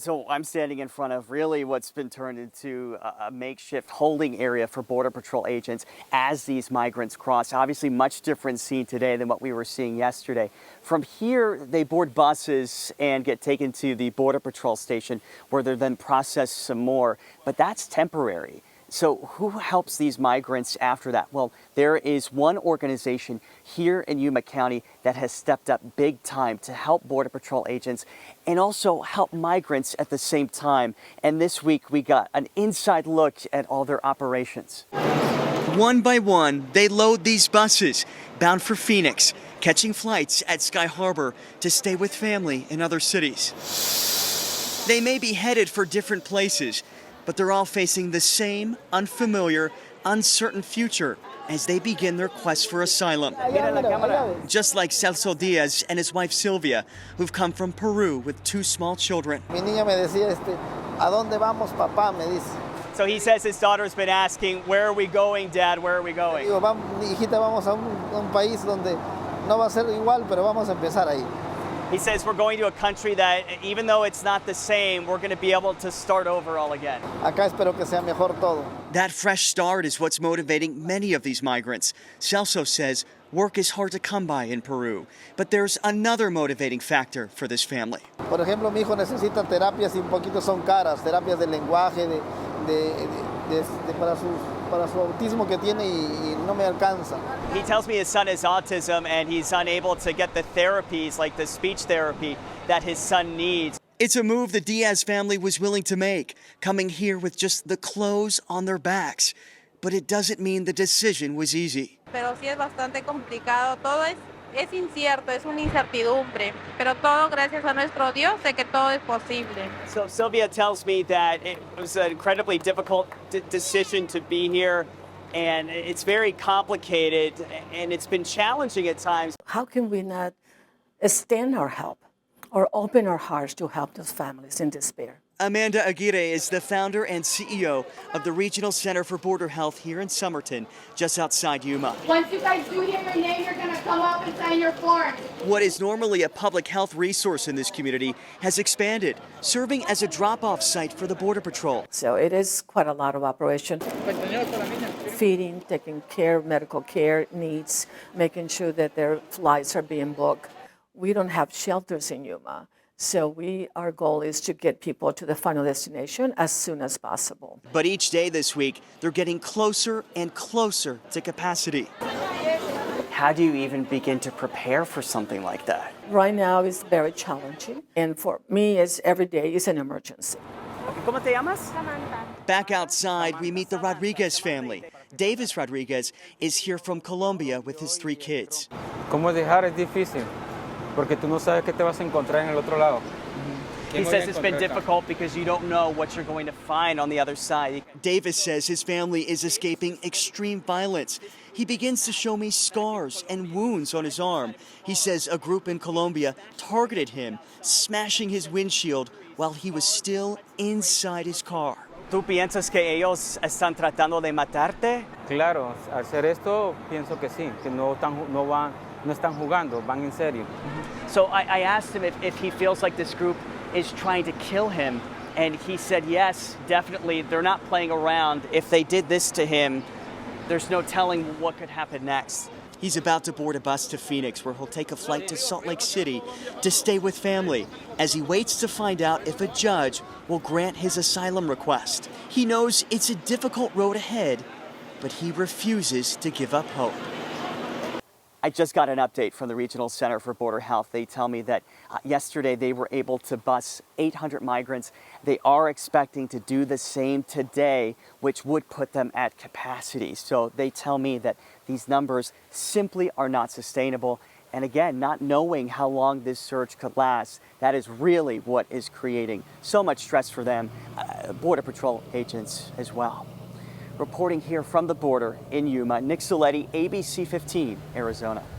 So I'm standing in front of really what's been turned into a makeshift holding area for Border Patrol agents as these migrants cross. Obviously, much different scene today than what we were seeing yesterday. From here, they board buses and get taken to the Border Patrol station where they're then processed some more. But that's temporary. So who helps these migrants after that? Well, there is one organization here in Yuma County that has stepped up big time to help Border Patrol agents and also help migrants at the same time. And this week we got an inside look at all their operations. One by one, they load these buses bound for Phoenix, catching flights at Sky Harbor to stay with family in other cities. They may be headed for different places, but they're all facing the same unfamiliar, uncertain future as they begin their quest for asylum. Just like Celso Diaz and his wife Sylvia, who've come from Peru with two small children. So he says his daughter's been asking, where are we going, Dad? Where are we going? He says we're going to a country that, even though it's not the same, we're going to be able to start over all again. That fresh start is what's motivating many of these migrants. Celso says work is hard to come by in Peru, but there's another motivating factor for this family. Por ejemplo, mi hijo necesita terapias y un poquito son caras, terapias de lenguaje, para su autismo que tiene y no me alcanza. He tells me his son has autism and he's unable to get the therapies, like the speech therapy, that his son needs. It's a move the Diaz family was willing to make, coming here with just the clothes on their backs. But it doesn't mean the decision was easy. Pero sí es bastante complicado. Todo es incierto, es una incertidumbre. Pero todo gracias a nuestro Dios de que todo es posible. So Sylvia tells me that it was an incredibly difficult decision to be here, and it's very complicated, and it's been challenging at times. How can we not extend our help or open our hearts to help those families in despair? Amanda Aguirre is the founder and CEO of the Regional Center for Border Health here in Somerton, just outside Yuma. Once you guys do hear your name, you're going to come up and sign your form. What is normally a public health resource in this community has expanded, serving as a drop-off site for the Border Patrol. So it is quite a lot of operation. Feeding, taking care of medical care needs, making sure that their flights are being booked. We don't have shelters in Yuma. So our goal is to get people to the final destination as soon as possible. But each day this week, they're getting closer and closer to capacity. How do you even begin to prepare for something like that? Right now it's very challenging. And for me, every day is an emergency. ¿Cómo te llamas? Back outside, we meet the Rodriguez family. Davis Rodriguez is here from Colombia with his 3 kids. ¿Cómo dejar es difícil? Porque tú no sabes qué te vas a encontrar en el otro lado. He says it's been difficult because you don't know what you're going to find on the other side. Davis says his family is escaping extreme violence. He begins to show me scars and wounds on his arm. He says a group in Colombia targeted him, smashing his windshield while he was still inside his car. ¿Tú piensas que ellos están tratando de matarte? Claro, al hacer esto pienso que sí, que no están jugando, van en serio. So I asked him if he feels like this group is trying to kill him, and he said yes, definitely. They're not playing around. If they did this to him, there's no telling what could happen next. He's about to board a bus to Phoenix, where he'll take a flight to Salt Lake City to stay with family, as he waits to find out if a judge will grant his asylum request. He knows it's a difficult road ahead, but he refuses to give up hope. I just got an update from the Regional Center for Border Health. They tell me that yesterday they were able to bus 800 migrants. They are expecting to do the same today, which would put them at capacity. So they tell me that these numbers simply are not sustainable. And again, not knowing how long this surge could last, that is really what is creating so much stress for them, Border Patrol agents as well. Reporting here from the border in Yuma, Nick Soletti, ABC 15, Arizona.